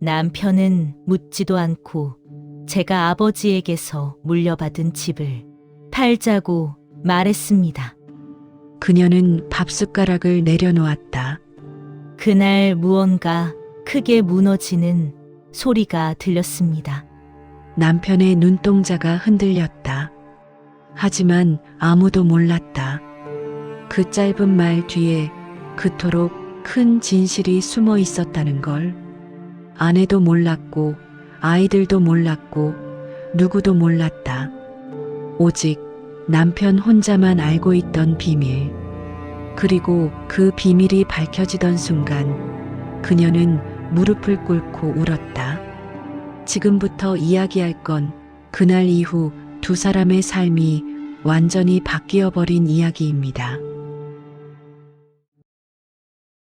남편은 묻지도 않고 제가 아버지에게서 물려받은 집을 팔자고 말했습니다. 그녀는 밥숟가락을 내려놓았다. 그날 무언가 크게 무너지는 소리가 들렸습니다. 남편의 눈동자가 흔들렸다. 하지만 아무도 몰랐다. 그 짧은 말 뒤에 그토록 큰 진실이 숨어 있었다는 걸. 아내도 몰랐고 아이들도 몰랐고 누구도 몰랐다. 오직 남편 혼자만 알고 있던 비밀. 그리고 그 비밀이 밝혀지던 순간 그녀는 무릎을 꿇고 울었다. 지금부터 이야기할 건 그날 이후 두 사람의 삶이 완전히 바뀌어 버린 이야기입니다.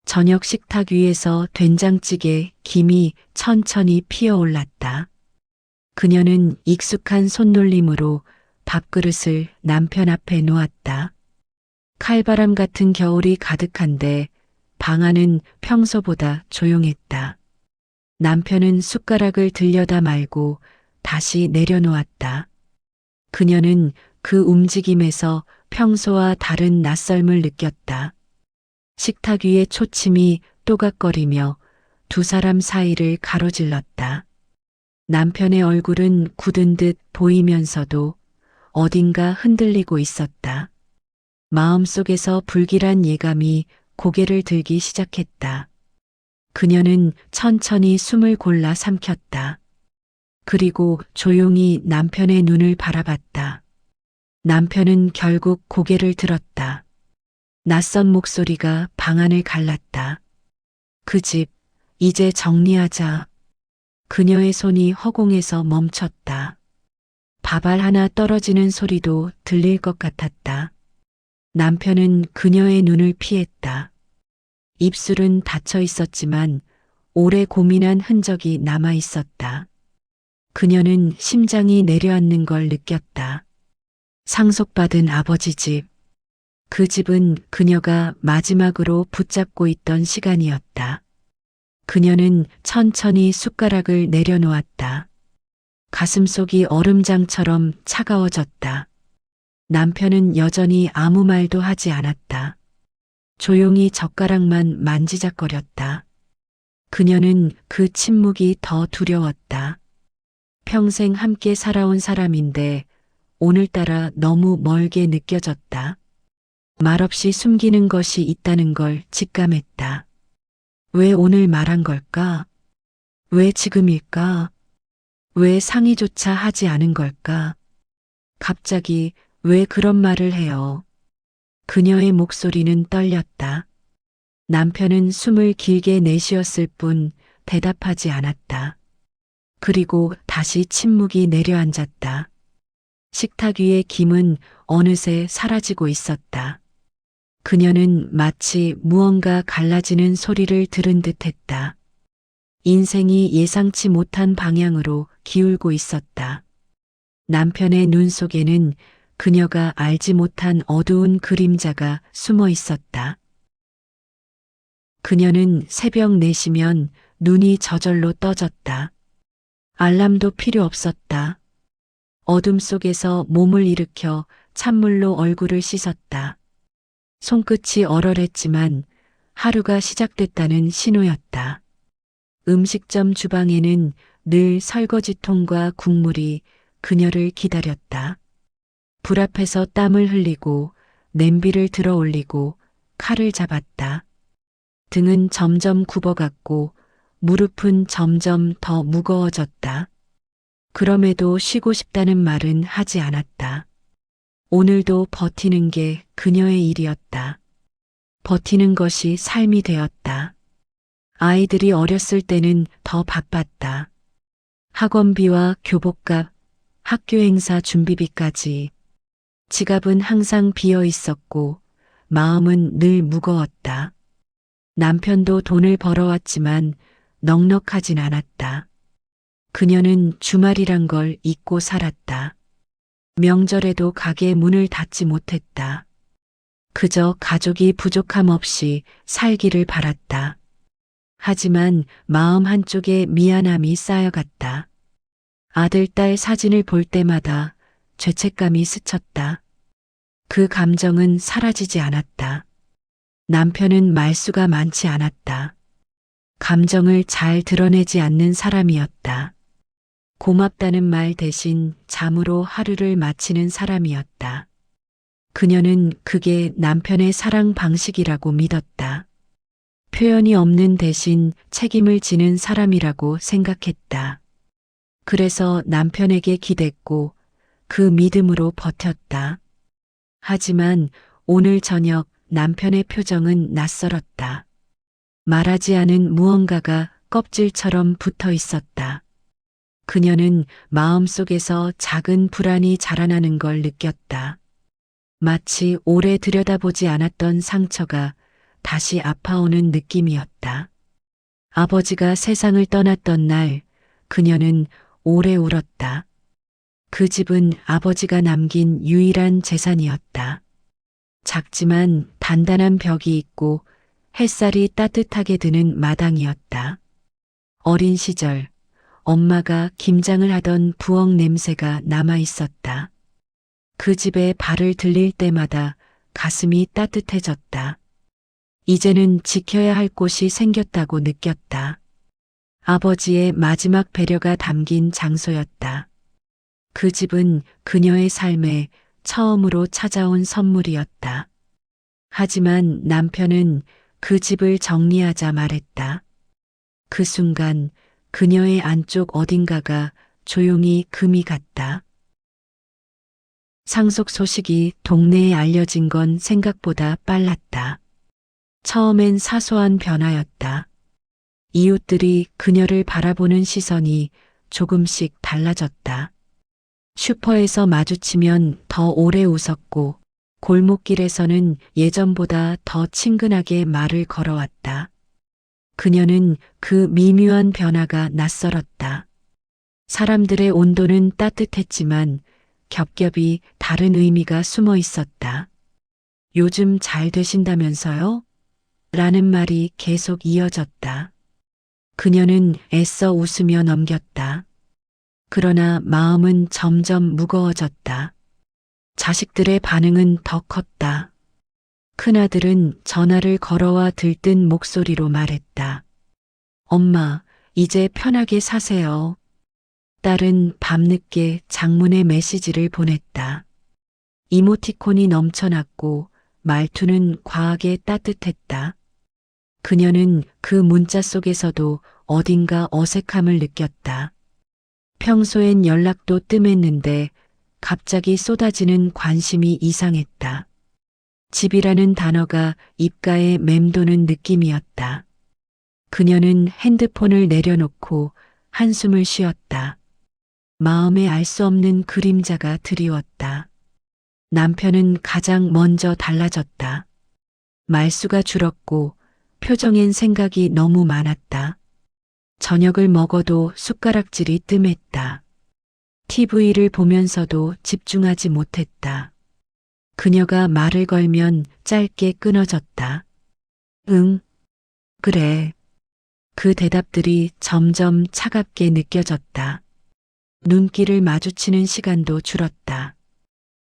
저녁 식탁 위에서 된장찌개 김이 천천히 피어올랐다. 그녀는 익숙한 손놀림으로 밥그릇을 남편 앞에 놓았다. 칼바람 같은 겨울이 가득한데 방 안은 평소보다 조용했다. 남편은 숟가락을 들여다 말고 다시 내려놓았다. 그녀는 그 움직임에서 평소와 다른 낯설음을 느꼈다. 식탁 위의 초침이 또각거리며 두 사람 사이를 가로질렀다. 남편의 얼굴은 굳은 듯 보이면서도 어딘가 흔들리고 있었다. 마음속에서 불길한 예감이 고개를 들기 시작했다. 그녀는 천천히 숨을 골라 삼켰다. 그리고 조용히 남편의 눈을 바라봤다. 남편은 결국 고개를 들었다. 낯선 목소리가 방안을 갈랐다. 그 집, 이제 정리하자. 그녀의 손이 허공에서 멈췄다. 밥알 하나 떨어지는 소리도 들릴 것 같았다. 남편은 그녀의 눈을 피했다. 입술은 닫혀 있었지만 오래 고민한 흔적이 남아 있었다. 그녀는 심장이 내려앉는 걸 느꼈다. 상속받은 아버지 집. 그 집은 그녀가 마지막으로 붙잡고 있던 시간이었다. 그녀는 천천히 숟가락을 내려놓았다. 가슴속이 얼음장처럼 차가워졌다. 남편은 여전히 아무 말도 하지 않았다. 조용히 젓가락만 만지작거렸다. 그녀는 그 침묵이 더 두려웠다. 평생 함께 살아온 사람인데 오늘따라 너무 멀게 느껴졌다. 말없이 숨기는 것이 있다는 걸 직감했다. 왜 오늘 말한 걸까? 왜 지금일까? 왜 상의조차 하지 않은 걸까? 갑자기 왜 그런 말을 해요? 그녀의 목소리는 떨렸다. 남편은 숨을 길게 내쉬었을 뿐 대답하지 않았다. 그리고 다시 침묵이 내려앉았다. 식탁 위의 김은 어느새 사라지고 있었다. 그녀는 마치 무언가 갈라지는 소리를 들은 듯 했다. 인생이 예상치 못한 방향으로 기울고 있었다. 남편의 눈 속에는 그녀가 알지 못한 어두운 그림자가 숨어 있었다. 그녀는 새벽 4시면 눈이 저절로 떠졌다. 알람도 필요 없었다. 어둠 속에서 몸을 일으켜 찬물로 얼굴을 씻었다. 손끝이 얼얼했지만 하루가 시작됐다는 신호였다. 음식점 주방에는 늘 설거지통과 국물이 그녀를 기다렸다. 불 앞에서 땀을 흘리고 냄비를 들어 올리고 칼을 잡았다. 등은 점점 굽어갔고 무릎은 점점 더 무거워졌다. 그럼에도 쉬고 싶다는 말은 하지 않았다. 오늘도 버티는 게 그녀의 일이었다. 버티는 것이 삶이 되었다. 아이들이 어렸을 때는 더 바빴다. 학원비와 교복값, 학교 행사 준비비까지. 지갑은 항상 비어 있었고 마음은 늘 무거웠다. 남편도 돈을 벌어왔지만 넉넉하진 않았다. 그녀는 주말이란 걸 잊고 살았다. 명절에도 가게 문을 닫지 못했다. 그저 가족이 부족함 없이 살기를 바랐다. 하지만 마음 한쪽에 미안함이 쌓여갔다. 아들, 딸 사진을 볼 때마다 죄책감이 스쳤다. 그 감정은 사라지지 않았다. 남편은 말수가 많지 않았다. 감정을 잘 드러내지 않는 사람이었다. 고맙다는 말 대신 잠으로 하루를 마치는 사람이었다. 그녀는 그게 남편의 사랑 방식이라고 믿었다. 표현이 없는 대신 책임을 지는 사람이라고 생각했다. 그래서 남편에게 기댔고 그 믿음으로 버텼다. 하지만 오늘 저녁 남편의 표정은 낯설었다. 말하지 않은 무언가가 껍질처럼 붙어 있었다. 그녀는 마음속에서 작은 불안이 자라나는 걸 느꼈다. 마치 오래 들여다보지 않았던 상처가 다시 아파오는 느낌이었다. 아버지가 세상을 떠났던 날, 그녀는 오래 울었다. 그 집은 아버지가 남긴 유일한 재산이었다. 작지만 단단한 벽이 있고 햇살이 따뜻하게 드는 마당이었다. 어린 시절, 엄마가 김장을 하던 부엌 냄새가 남아 있었다. 그 집에 발을 들릴 때마다 가슴이 따뜻해졌다. 이제는 지켜야 할 곳이 생겼다고 느꼈다. 아버지의 마지막 배려가 담긴 장소였다. 그 집은 그녀의 삶에 처음으로 찾아온 선물이었다. 하지만 남편은 그 집을 정리하자 말했다. 그 순간 그녀의 안쪽 어딘가가 조용히 금이 갔다. 상속 소식이 동네에 알려진 건 생각보다 빨랐다. 처음엔 사소한 변화였다. 이웃들이 그녀를 바라보는 시선이 조금씩 달라졌다. 슈퍼에서 마주치면 더 오래 웃었고 골목길에서는 예전보다 더 친근하게 말을 걸어왔다. 그녀는 그 미묘한 변화가 낯설었다. 사람들의 온도는 따뜻했지만 겹겹이 다른 의미가 숨어 있었다. 요즘 잘 되신다면서요? 라는 말이 계속 이어졌다. 그녀는 애써 웃으며 넘겼다. 그러나 마음은 점점 무거워졌다. 자식들의 반응은 더 컸다. 큰아들은 전화를 걸어와 들뜬 목소리로 말했다. 엄마, 이제 편하게 사세요. 딸은 밤늦게 장문의 메시지를 보냈다. 이모티콘이 넘쳐났고 말투는 과하게 따뜻했다. 그녀는 그 문자 속에서도 어딘가 어색함을 느꼈다. 평소엔 연락도 뜸했는데 갑자기 쏟아지는 관심이 이상했다. 집이라는 단어가 입가에 맴도는 느낌이었다. 그녀는 핸드폰을 내려놓고 한숨을 쉬었다. 마음에 알 수 없는 그림자가 드리웠다. 남편은 가장 먼저 달라졌다. 말수가 줄었고 표정엔 생각이 너무 많았다. 저녁을 먹어도 숟가락질이 뜸했다. TV를 보면서도 집중하지 못했다. 그녀가 말을 걸면 짧게 끊어졌다. 응, 그래. 그 대답들이 점점 차갑게 느껴졌다. 눈길을 마주치는 시간도 줄었다.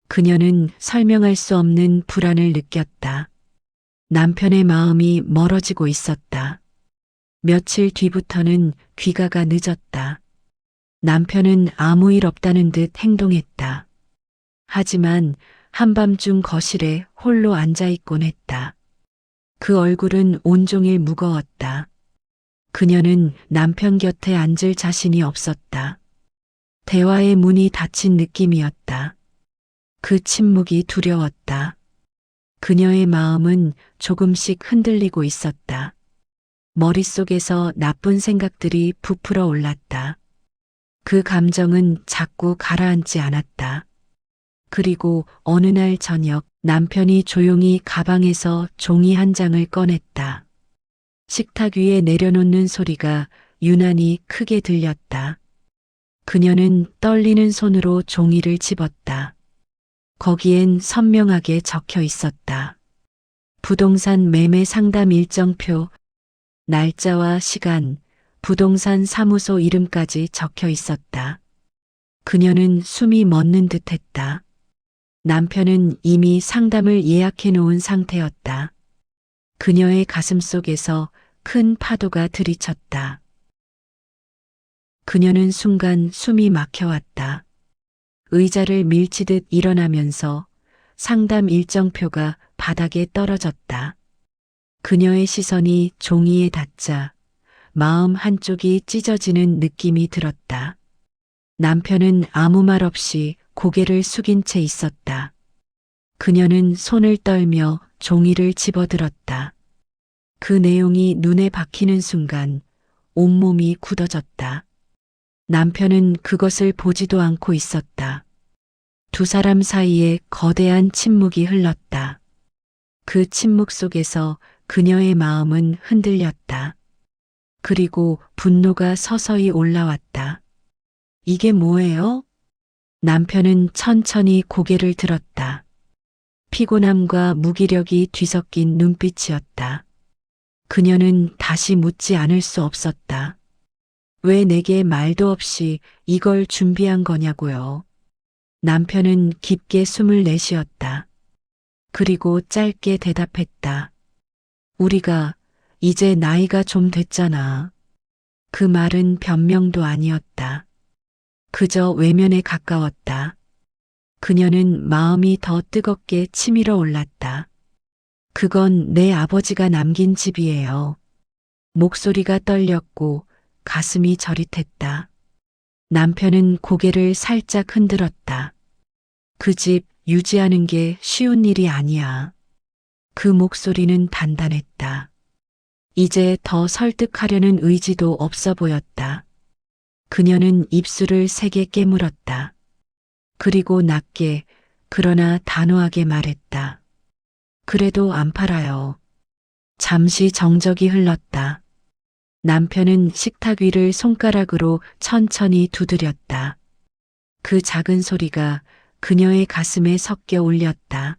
그녀는 설명할 수 없는 불안을 느꼈다. 남편의 마음이 멀어지고 있었다. 며칠 뒤부터는 귀가가 늦었다. 남편은 아무 일 없다는 듯 행동했다. 하지만 한밤중 거실에 홀로 앉아있곤 했다. 그 얼굴은 온종일 무거웠다. 그녀는 남편 곁에 앉을 자신이 없었다. 대화의 문이 닫힌 느낌이었다. 그 침묵이 두려웠다. 그녀의 마음은 조금씩 흔들리고 있었다. 머릿속에서 나쁜 생각들이 부풀어 올랐다. 그 감정은 자꾸 가라앉지 않았다. 그리고 어느 날 저녁 남편이 조용히 가방에서 종이 한 장을 꺼냈다. 식탁 위에 내려놓는 소리가 유난히 크게 들렸다. 그녀는 떨리는 손으로 종이를 집었다. 거기엔 선명하게 적혀 있었다. 부동산 매매 상담 일정표, 날짜와 시간, 부동산 사무소 이름까지 적혀 있었다. 그녀는 숨이 멎는 듯 했다. 남편은 이미 상담을 예약해 놓은 상태였다. 그녀의 가슴 속에서 큰 파도가 들이쳤다. 그녀는 순간 숨이 막혀왔다. 의자를 밀치듯 일어나면서 상담 일정표가 바닥에 떨어졌다. 그녀의 시선이 종이에 닿자 마음 한쪽이 찢어지는 느낌이 들었다. 남편은 아무 말 없이 고개를 숙인 채 있었다. 그녀는 손을 떨며 종이를 집어들었다. 그 내용이 눈에 박히는 순간 온몸이 굳어졌다. 남편은 그것을 보지도 않고 있었다. 두 사람 사이에 거대한 침묵이 흘렀다. 그 침묵 속에서 그녀의 마음은 흔들렸다. 그리고 분노가 서서히 올라왔다. 이게 뭐예요? 남편은 천천히 고개를 들었다. 피곤함과 무기력이 뒤섞인 눈빛이었다. 그녀는 다시 묻지 않을 수 없었다. 왜 내게 말도 없이 이걸 준비한 거냐고요. 남편은 깊게 숨을 내쉬었다. 그리고 짧게 대답했다. 우리가 이제 나이가 좀 됐잖아. 그 말은 변명도 아니었다. 그저 외면에 가까웠다. 그녀는 마음이 더 뜨겁게 치밀어 올랐다. 그건 내 아버지가 남긴 집이에요. 목소리가 떨렸고 가슴이 저릿했다. 남편은 고개를 살짝 흔들었다. 그 집 유지하는 게 쉬운 일이 아니야. 그 목소리는 단단했다. 이제 더 설득하려는 의지도 없어 보였다. 그녀는 입술을 세게 깨물었다. 그리고 낮게 그러나 단호하게 말했다. 그래도 안 팔아요. 잠시 정적이 흘렀다. 남편은 식탁 위를 손가락으로 천천히 두드렸다. 그 작은 소리가 그녀의 가슴에 섞여 울렸다.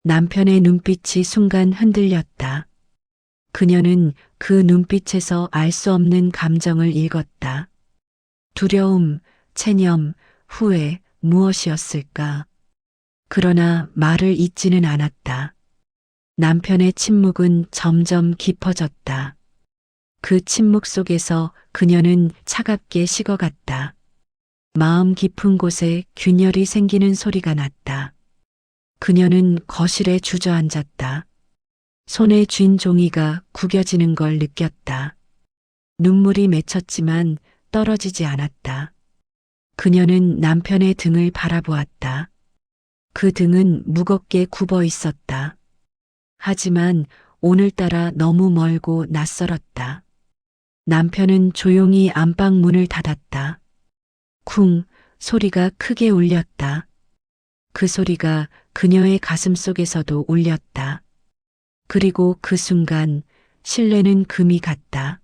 남편의 눈빛이 순간 흔들렸다. 그녀는 그 눈빛에서 알 수 없는 감정을 읽었다. 두려움, 체념, 후회, 무엇이었을까? 그러나 말을 잇지는 않았다. 남편의 침묵은 점점 깊어졌다. 그 침묵 속에서 그녀는 차갑게 식어갔다. 마음 깊은 곳에 균열이 생기는 소리가 났다. 그녀는 거실에 주저앉았다. 손에 쥔 종이가 구겨지는 걸 느꼈다. 눈물이 맺혔지만 떨어지지 않았다. 그녀는 남편의 등을 바라보았다. 그 등은 무겁게 굽어 있었다. 하지만 오늘따라 너무 멀고 낯설었다. 남편은 조용히 안방 문을 닫았다. 쿵 소리가 크게 울렸다. 그 소리가 그녀의 가슴 속에서도 울렸다. 그리고 그 순간 신뢰는 금이 갔다.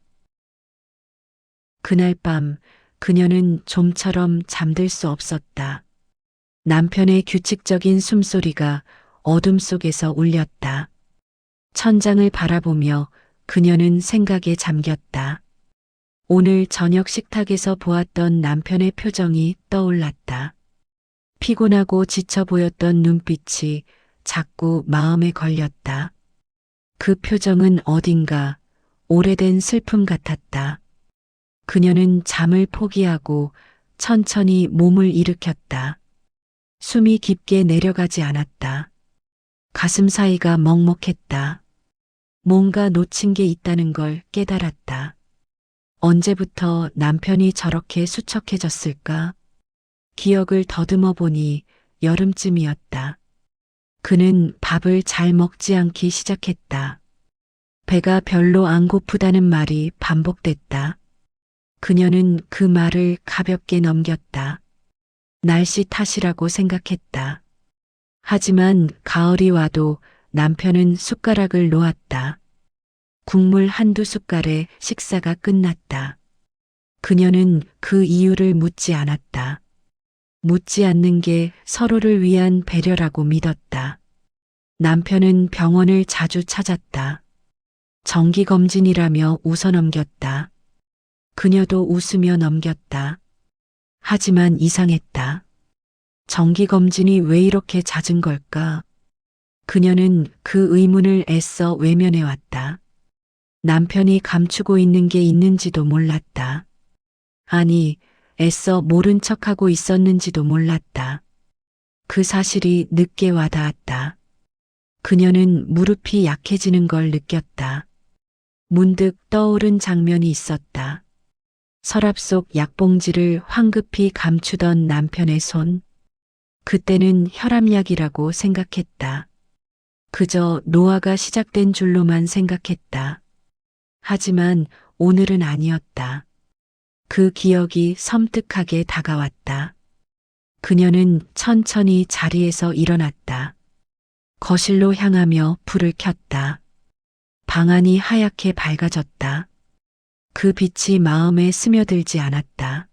그날 밤 그녀는 좀처럼 잠들 수 없었다. 남편의 규칙적인 숨소리가 어둠 속에서 울렸다. 천장을 바라보며 그녀는 생각에 잠겼다. 오늘 저녁 식탁에서 보았던 남편의 표정이 떠올랐다. 피곤하고 지쳐 보였던 눈빛이 자꾸 마음에 걸렸다. 그 표정은 어딘가 오래된 슬픔 같았다. 그녀는 잠을 포기하고 천천히 몸을 일으켰다. 숨이 깊게 내려가지 않았다. 가슴 사이가 먹먹했다. 뭔가 놓친 게 있다는 걸 깨달았다. 언제부터 남편이 저렇게 수척해졌을까? 기억을 더듬어 보니 여름쯤이었다. 그는 밥을 잘 먹지 않기 시작했다. 배가 별로 안 고프다는 말이 반복됐다. 그녀는 그 말을 가볍게 넘겼다. 날씨 탓이라고 생각했다. 하지만 가을이 와도 남편은 숟가락을 놓았다. 국물 한두 숟갈에 식사가 끝났다. 그녀는 그 이유를 묻지 않았다. 묻지 않는 게 서로를 위한 배려라고 믿었다. 남편은 병원을 자주 찾았다. 정기검진이라며 웃어넘겼다. 그녀도 웃으며 넘겼다. 하지만 이상했다. 정기검진이 왜 이렇게 잦은 걸까? 그녀는 그 의문을 애써 외면해왔다. 남편이 감추고 있는 게 있는지도 몰랐다. 아니, 애써 모른 척하고 있었는지도 몰랐다. 그 사실이 늦게 와닿았다. 그녀는 무릎이 약해지는 걸 느꼈다. 문득 떠오른 장면이 있었다. 서랍 속 약봉지를 황급히 감추던 남편의 손. 그때는 혈압약이라고 생각했다. 그저 노화가 시작된 줄로만 생각했다. 하지만 오늘은 아니었다. 그 기억이 섬뜩하게 다가왔다. 그녀는 천천히 자리에서 일어났다. 거실로 향하며 불을 켰다. 방 안이 하얗게 밝아졌다. 그 빛이 마음에 스며들지 않았다.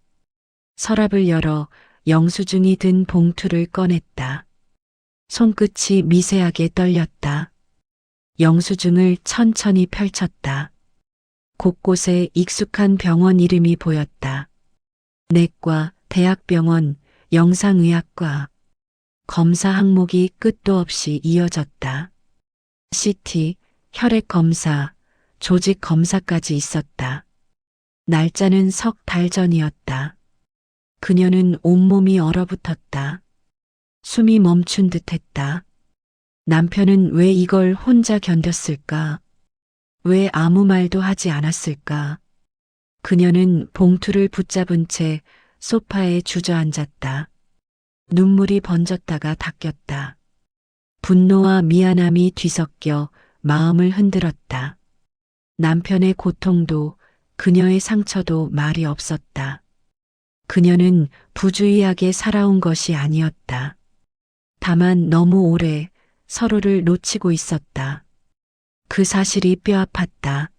서랍을 열어 영수증이 든 봉투를 꺼냈다. 손끝이 미세하게 떨렸다. 영수증을 천천히 펼쳤다. 곳곳에 익숙한 병원 이름이 보였다. 내과, 대학병원, 영상의학과. 검사 항목이 끝도 없이 이어졌다. CT, 혈액검사, 조직검사까지 있었다. 날짜는 석 달 전이었다. 그녀는 온몸이 얼어붙었다. 숨이 멈춘 듯했다. 남편은 왜 이걸 혼자 견뎠을까? 왜 아무 말도 하지 않았을까? 그녀는 봉투를 붙잡은 채 소파에 주저앉았다. 눈물이 번졌다가 닦였다. 분노와 미안함이 뒤섞여 마음을 흔들었다. 남편의 고통도 그녀의 상처도 말이 없었다. 그녀는 부주의하게 살아온 것이 아니었다. 다만 너무 오래 서로를 놓치고 있었다. 그 사실이 뼈아팠다.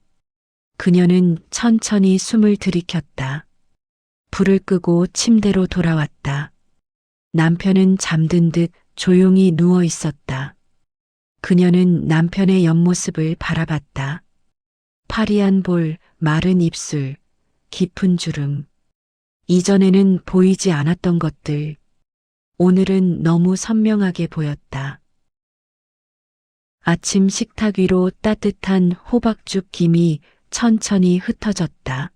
그녀는 천천히 숨을 들이켰다. 불을 끄고 침대로 돌아왔다. 남편은 잠든 듯 조용히 누워 있었다. 그녀는 남편의 옆모습을 바라봤다. 파리한 볼, 마른 입술, 깊은 주름. 이전에는 보이지 않았던 것들. 오늘은 너무 선명하게 보였다. 아침 식탁 위로 따뜻한 호박죽 김이 천천히 흩어졌다.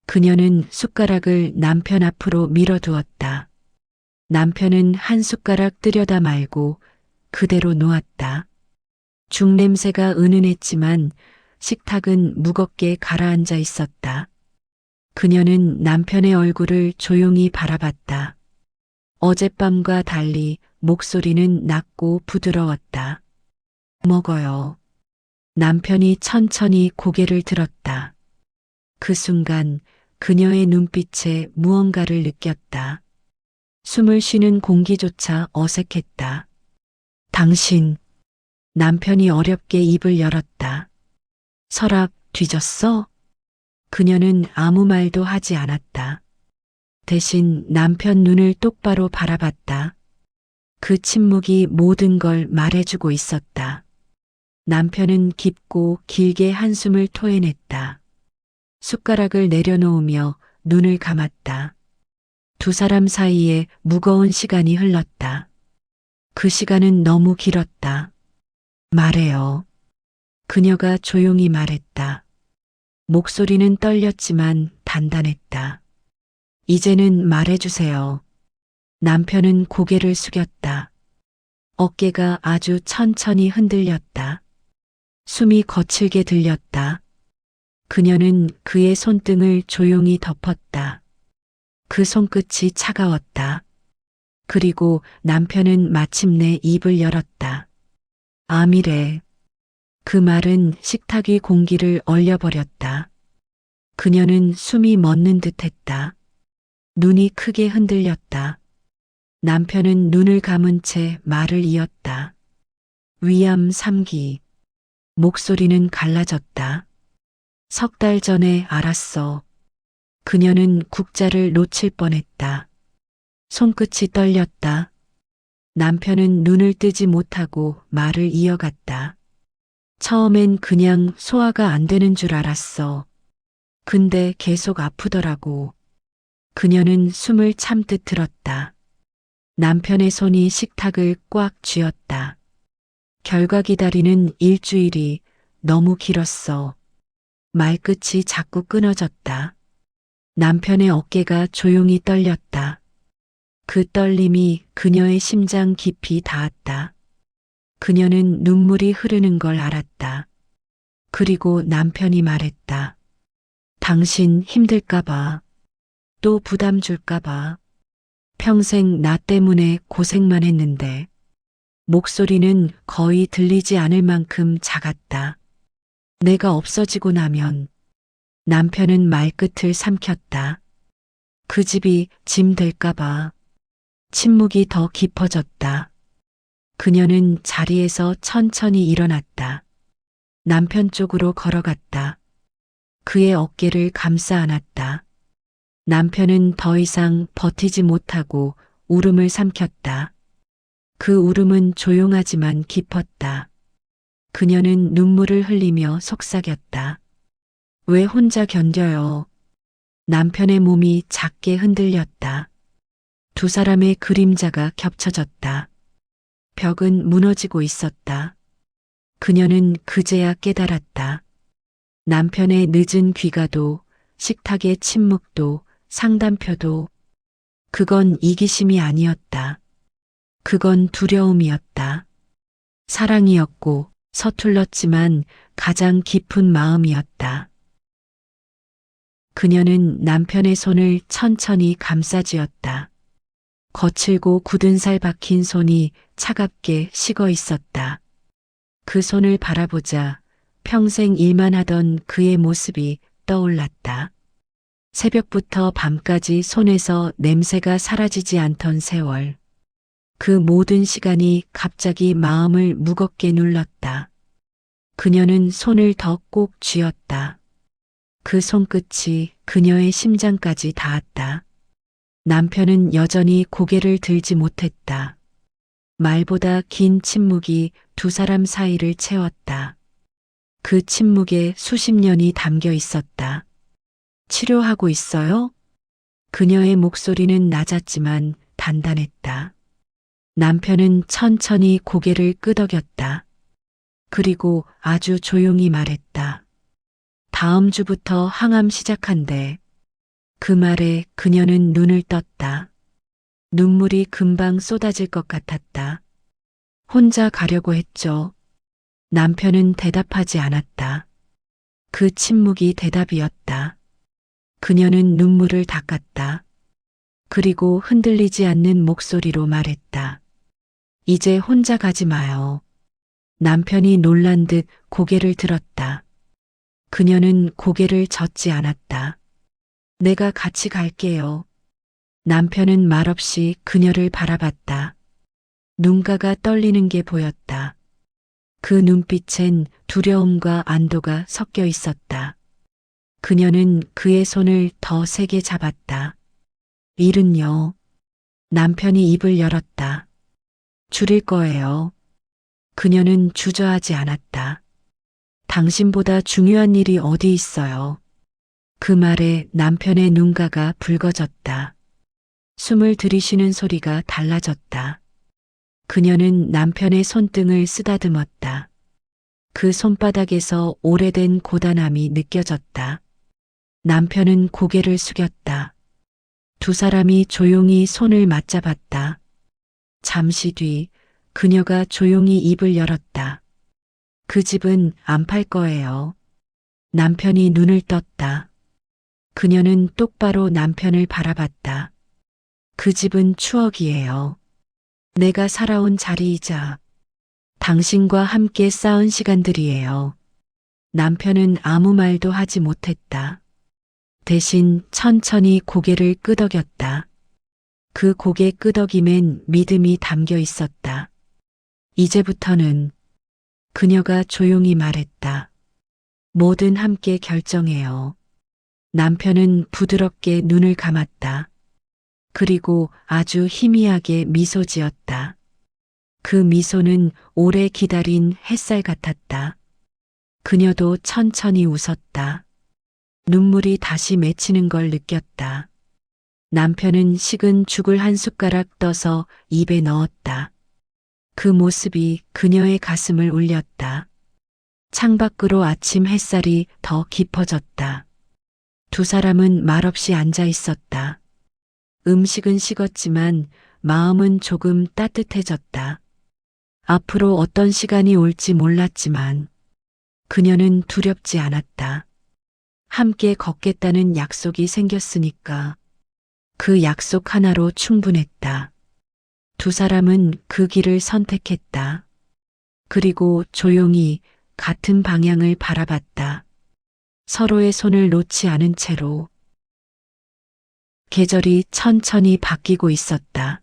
그녀는 숟가락을 남편 앞으로 밀어두었다. 남편은 한 숟가락 뜨려다 말고 그대로 놓았다. 죽 냄새가 은은했지만 식탁은 무겁게 가라앉아 있었다. 그녀는 남편의 얼굴을 조용히 바라봤다. 어젯밤과 달리 목소리는 낮고 부드러웠다. 먹어요. 남편이 천천히 고개를 들었다. 그 순간 그녀의 눈빛에 무언가를 느꼈다. 숨을 쉬는 공기조차 어색했다. 당신, 남편이 어렵게 입을 열었다. 서랍 뒤졌어? 그녀는 아무 말도 하지 않았다. 대신 남편 눈을 똑바로 바라봤다. 그 침묵이 모든 걸 말해주고 있었다. 남편은 깊고 길게 한숨을 토해냈다. 숟가락을 내려놓으며 눈을 감았다. 두 사람 사이에 무거운 시간이 흘렀다. 그 시간은 너무 길었다. 말해요. 그녀가 조용히 말했다. 목소리는 떨렸지만 단단했다. 이제는 말해주세요. 남편은 고개를 숙였다. 어깨가 아주 천천히 흔들렸다. 숨이 거칠게 들렸다. 그녀는 그의 손등을 조용히 덮었다. 그 손끝이 차가웠다. 그리고 남편은 마침내 입을 열었다. 암이래. 그 말은 식탁 위 공기를 얼려버렸다. 그녀는 숨이 멎는 듯했다. 눈이 크게 흔들렸다. 남편은 눈을 감은 채 말을 이었다. 위암 3기. 목소리는 갈라졌다. 석 달 전에 알았어. 그녀는 국자를 놓칠 뻔했다. 손끝이 떨렸다. 남편은 눈을 뜨지 못하고 말을 이어갔다. 처음엔 그냥 소화가 안 되는 줄 알았어. 근데 계속 아프더라고. 그녀는 숨을 참듯 들었다. 남편의 손이 식탁을 꽉 쥐었다. 결과 기다리는 일주일이 너무 길었어. 말끝이 자꾸 끊어졌다. 남편의 어깨가 조용히 떨렸다. 그 떨림이 그녀의 심장 깊이 닿았다. 그녀는 눈물이 흐르는 걸 알았다. 그리고 남편이 말했다. 당신 힘들까봐, 또 부담 줄까봐, 평생 나 때문에 고생만 했는데, 목소리는 거의 들리지 않을 만큼 작았다. 내가 없어지고 나면 남편은 말끝을 삼켰다. 그 집이 짐 될까봐. 침묵이 더 깊어졌다. 그녀는 자리에서 천천히 일어났다. 남편 쪽으로 걸어갔다. 그의 어깨를 감싸 안았다. 남편은 더 이상 버티지 못하고 울음을 삼켰다. 그 울음은 조용하지만 깊었다. 그녀는 눈물을 흘리며 속삭였다. 왜 혼자 견뎌요? 남편의 몸이 작게 흔들렸다. 두 사람의 그림자가 겹쳐졌다. 벽은 무너지고 있었다. 그녀는 그제야 깨달았다. 남편의 늦은 귀가도, 식탁의 침묵도, 상담표도, 그건 이기심이 아니었다. 그건 두려움이었다. 사랑이었고 서툴렀지만 가장 깊은 마음이었다. 그녀는 남편의 손을 천천히 감싸쥐었다. 거칠고 굳은 살 박힌 손이 차갑게 식어 있었다. 그 손을 바라보자 평생 일만 하던 그의 모습이 떠올랐다. 새벽부터 밤까지 손에서 냄새가 사라지지 않던 세월. 그 모든 시간이 갑자기 마음을 무겁게 눌렀다. 그녀는 손을 더 꼭 쥐었다. 그 손끝이 그녀의 심장까지 닿았다. 남편은 여전히 고개를 들지 못했다. 말보다 긴 침묵이 두 사람 사이를 채웠다. 그 침묵에 수십 년이 담겨 있었다. 치료하고 있어요? 그녀의 목소리는 낮았지만 단단했다. 남편은 천천히 고개를 끄덕였다. 그리고 아주 조용히 말했다. 다음 주부터 항암 시작한대. 그 말에 그녀는 눈을 떴다. 눈물이 금방 쏟아질 것 같았다. 혼자 가려고 했죠. 남편은 대답하지 않았다. 그 침묵이 대답이었다. 그녀는 눈물을 닦았다. 그리고 흔들리지 않는 목소리로 말했다. 이제 혼자 가지 마요. 남편이 놀란 듯 고개를 들었다. 그녀는 고개를 젓지 않았다. 내가 같이 갈게요. 남편은 말없이 그녀를 바라봤다. 눈가가 떨리는 게 보였다. 그 눈빛엔 두려움과 안도가 섞여 있었다. 그녀는 그의 손을 더 세게 잡았다. 일은요. 남편이 입을 열었다. 줄일 거예요. 그녀는 주저하지 않았다. 당신보다 중요한 일이 어디 있어요. 그 말에 남편의 눈가가 붉어졌다. 숨을 들이쉬는 소리가 달라졌다. 그녀는 남편의 손등을 쓰다듬었다. 그 손바닥에서 오래된 고단함이 느껴졌다. 남편은 고개를 숙였다. 두 사람이 조용히 손을 맞잡았다. 잠시 뒤 그녀가 조용히 입을 열었다. 그 집은 안 팔 거예요. 남편이 눈을 떴다. 그녀는 똑바로 남편을 바라봤다. 그 집은 추억이에요. 내가 살아온 자리이자 당신과 함께 쌓은 시간들이에요. 남편은 아무 말도 하지 못했다. 대신 천천히 고개를 끄덕였다. 그 고개 끄덕임엔 믿음이 담겨 있었다. 이제부터는 그녀가 조용히 말했다. 뭐든 함께 결정해요. 남편은 부드럽게 눈을 감았다. 그리고 아주 희미하게 미소 지었다. 그 미소는 오래 기다린 햇살 같았다. 그녀도 천천히 웃었다. 눈물이 다시 맺히는 걸 느꼈다. 남편은 식은 죽을 한 숟가락 떠서 입에 넣었다. 그 모습이 그녀의 가슴을 울렸다. 창밖으로 아침 햇살이 더 깊어졌다. 두 사람은 말없이 앉아 있었다. 음식은 식었지만 마음은 조금 따뜻해졌다. 앞으로 어떤 시간이 올지 몰랐지만 그녀는 두렵지 않았다. 함께 걷겠다는 약속이 생겼으니까 그 약속 하나로 충분했다. 두 사람은 그 길을 선택했다. 그리고 조용히 같은 방향을 바라봤다. 서로의 손을 놓지 않은 채로. 계절이 천천히 바뀌고 있었다.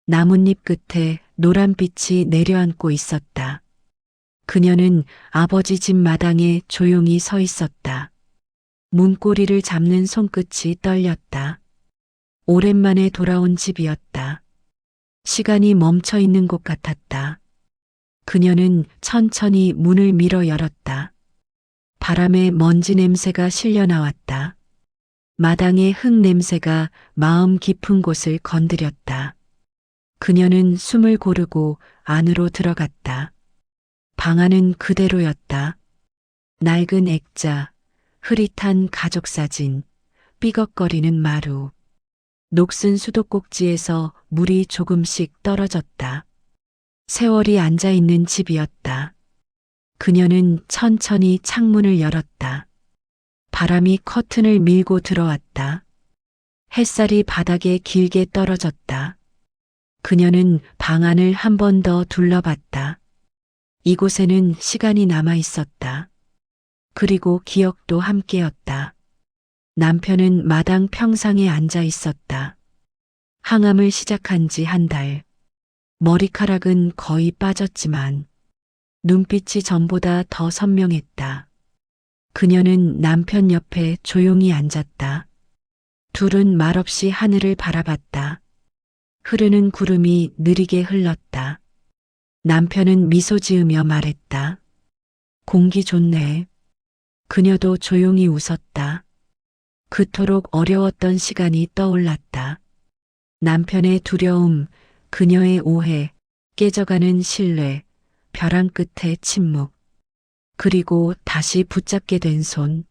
나뭇잎 끝에 노란빛이 내려앉고 있었다. 그녀는 아버지 집 마당에 조용히 서 있었다. 문고리를 잡는 손끝이 떨렸다. 오랜만에 돌아온 집이었다. 시간이 멈춰 있는 곳 같았다. 그녀는 천천히 문을 밀어 열었다. 바람에 먼지 냄새가 실려 나왔다. 마당의 흙 냄새가 마음 깊은 곳을 건드렸다. 그녀는 숨을 고르고 안으로 들어갔다. 방 안은 그대로였다. 낡은 액자, 흐릿한 가족 사진, 삐걱거리는 마루. 녹슨 수도꼭지에서 물이 조금씩 떨어졌다. 세월이 앉아있는 집이었다. 그녀는 천천히 창문을 열었다. 바람이 커튼을 밀고 들어왔다. 햇살이 바닥에 길게 떨어졌다. 그녀는 방 안을 한 번 더 둘러봤다. 이곳에는 시간이 남아 있었다. 그리고 기억도 함께였다. 남편은 마당 평상에 앉아 있었다. 항암을 시작한 지 한 달. 머리카락은 거의 빠졌지만 눈빛이 전보다 더 선명했다. 그녀는 남편 옆에 조용히 앉았다. 둘은 말없이 하늘을 바라봤다. 흐르는 구름이 느리게 흘렀다. 남편은 미소 지으며 말했다. 공기 좋네. 그녀도 조용히 웃었다. 그토록 어려웠던 시간이 떠올랐다. 남편의 두려움, 그녀의 오해, 깨져가는 신뢰, 벼랑 끝의 침묵. 그리고 다시 붙잡게 된 손.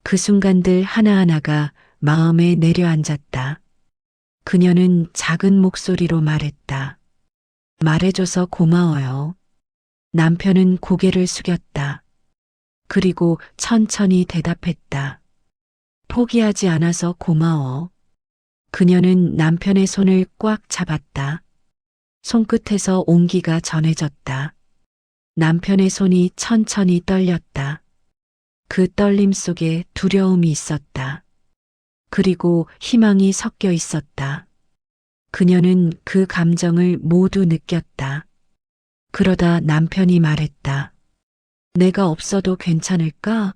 그 순간들 하나하나가 마음에 내려앉았다. 그녀는 작은 목소리로 말했다. 말해줘서 고마워요. 남편은 고개를 숙였다. 그리고 천천히 대답했다. 포기하지 않아서 고마워. 그녀는 남편의 손을 꽉 잡았다. 손끝에서 온기가 전해졌다. 남편의 손이 천천히 떨렸다. 그 떨림 속에 두려움이 있었다. 그리고 희망이 섞여 있었다. 그녀는 그 감정을 모두 느꼈다. 그러다 남편이 말했다. 내가 없어도 괜찮을까?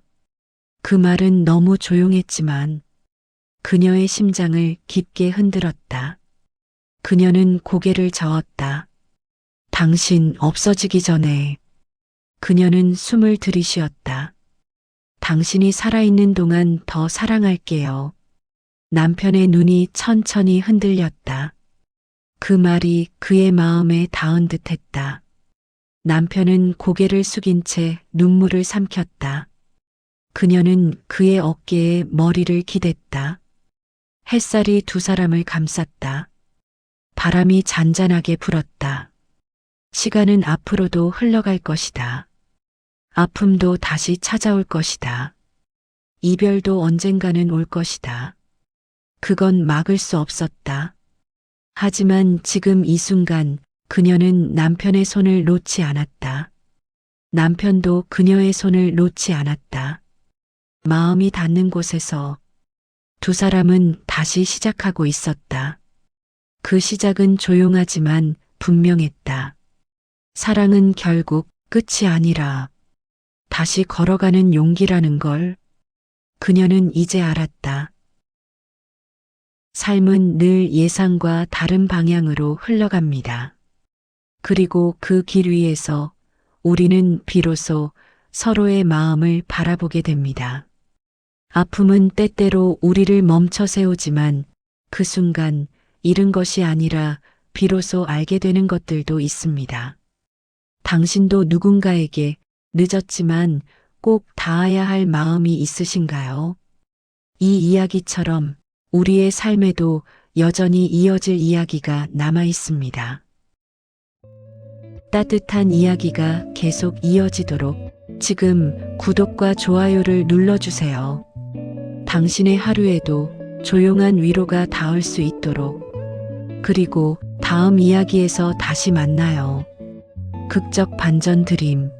그 말은 너무 조용했지만 그녀의 심장을 깊게 흔들었다. 그녀는 고개를 저었다. 당신 없어지기 전에. 그녀는 숨을 들이쉬었다. 당신이 살아있는 동안 더 사랑할게요. 남편의 눈이 천천히 흔들렸다. 그 말이 그의 마음에 닿은 듯 했다. 남편은 고개를 숙인 채 눈물을 삼켰다. 그녀는 그의 어깨에 머리를 기댔다. 햇살이 두 사람을 감쌌다. 바람이 잔잔하게 불었다. 시간은 앞으로도 흘러갈 것이다. 아픔도 다시 찾아올 것이다. 이별도 언젠가는 올 것이다. 그건 막을 수 없었다. 하지만 지금 이 순간 그녀는 남편의 손을 놓지 않았다. 남편도 그녀의 손을 놓지 않았다. 마음이 닿는 곳에서 두 사람은 다시 시작하고 있었다. 그 시작은 조용하지만 분명했다. 사랑은 결국 끝이 아니라 다시 걸어가는 용기라는 걸 그녀는 이제 알았다. 삶은 늘 예상과 다른 방향으로 흘러갑니다. 그리고 그 길 위에서 우리는 비로소 서로의 마음을 바라보게 됩니다. 아픔은 때때로 우리를 멈춰 세우지만 그 순간 잃은 것이 아니라 비로소 알게 되는 것들도 있습니다. 당신도 누군가에게 늦었지만 꼭 닿아야 할 마음이 있으신가요? 이 이야기처럼 우리의 삶에도 여전히 이어질 이야기가 남아 있습니다. 따뜻한 이야기가 계속 이어지도록 지금 구독과 좋아요를 눌러주세요. 당신의 하루에도 조용한 위로가 닿을 수 있도록. 그리고 다음 이야기에서 다시 만나요. 극적 반전 드림.